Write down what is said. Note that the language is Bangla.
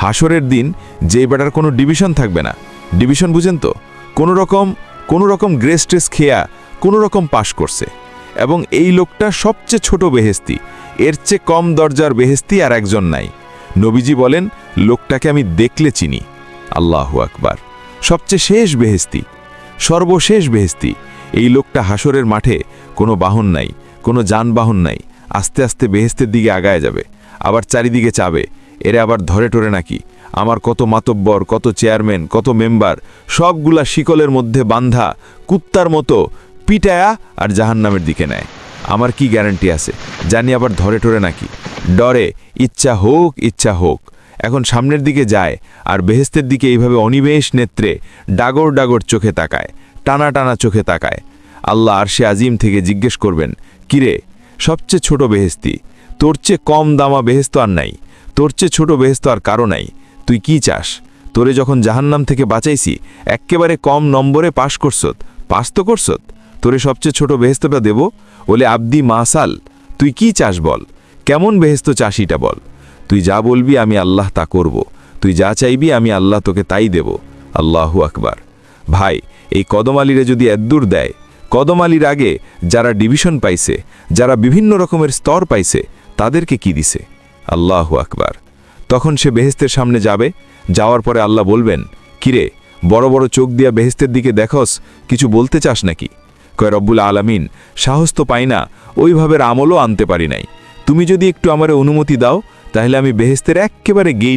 হাসরের দিন যে বেটার কোনো ডিভিশন থাকবে না। ডিভিশন বুঝেন তো? কোনো রকম গ্রেস ট্রেস খেয়া কোনো রকম পাশ করছে, এবং এই লোকটা সবচেয়ে ছোট বেহেস্তি, এর চেয়ে কম দরজার বেহেস্তি আর একজন নাই। নবীজি বলেন, লোকটাকে আমি দেখলে চিনি। আল্লাহু আকবার! সবচেয়ে শেষ বেহেস্তি, সর্বশেষ বেহেস্তি। এই লোকটা হাসরের মাঠে কোনো বাহন নাই, কোনো যানবাহন নাই, আস্তে আস্তে বেহেস্তের দিকে আগায় যাবে, আবার চারিদিকে চাবে, এরে আবার ধরে টরে নাকি আমার কত মাতব্বর, কত চেয়ারম্যান, কত মেম্বার, সবগুলা শিকলের মধ্যে বান্ধা কুত্তার মতো পিটায়া আর জাহান্নামের দিকে নেয়। আমার কি গ্যারান্টি আছে জানি আবার ধরে টরে নাকি? ডরে ইচ্ছা হোক। এখন সামনের দিকে যায় আর বেহেস্তের দিকে এইভাবে অনিমেষ নেত্রে ডাগর ডাগর চোখে তাকায়, টানা টানা চোখে তাকায়। আল্লাহ আরশে আজিম থেকে জিজ্ঞেস করবেন, কিরে সবচেয়ে ছোট বেহেস্তি, তোর চেয়ে কম দামা বেহেস্ত আর নাই, তোর চেয়ে ছোট বেহেস্ত আর কারো নাই, তুই কি চাস? তোরে যখন জাহান্নাম থেকে বাঁচাইছি এক্কেবারে কম নম্বরে পাশ তো করছত, তোরে সবচেয়ে ছোট বেহেস্তটা দেব? বলে আব্দি মাসাল, তুই কি চাস বল, কেমন বেহেস্ত চাষিটা বল? তুই যা বলবি আমি আল্লাহ তা করব, তুই যা চাইবি আমি আল্লাহ তোকে তাই দেব। আল্লাহু আকবার! ভাই, এই কদম আলীরে যদি এদ্দুর দেয়, কদম আলীর আগে যারা ডিভিশন পাইছে, যারা বিভিন্ন রকমের স্তর পাইছে, তাদেরকে কি দিছে? আল্লাহু আকবার! তখন সে বেহেস্তের সামনে যাবে, যাওয়ার পরে আল্লাহ বলবেন, কিরে বড় বড় চোখ দিয়া বেহেস্তের দিকে দেখস, কিছু বলতে চাস নাকি? কয়, রব্বুল আলামিন, সাহস তো পাই না, ওইভাবে আমলও আনতে পারি নাই, তুমি যদি একটু আমারে অনুমতি দাও তাহলে আমি বেহেস্তের এক্কেবারে গেট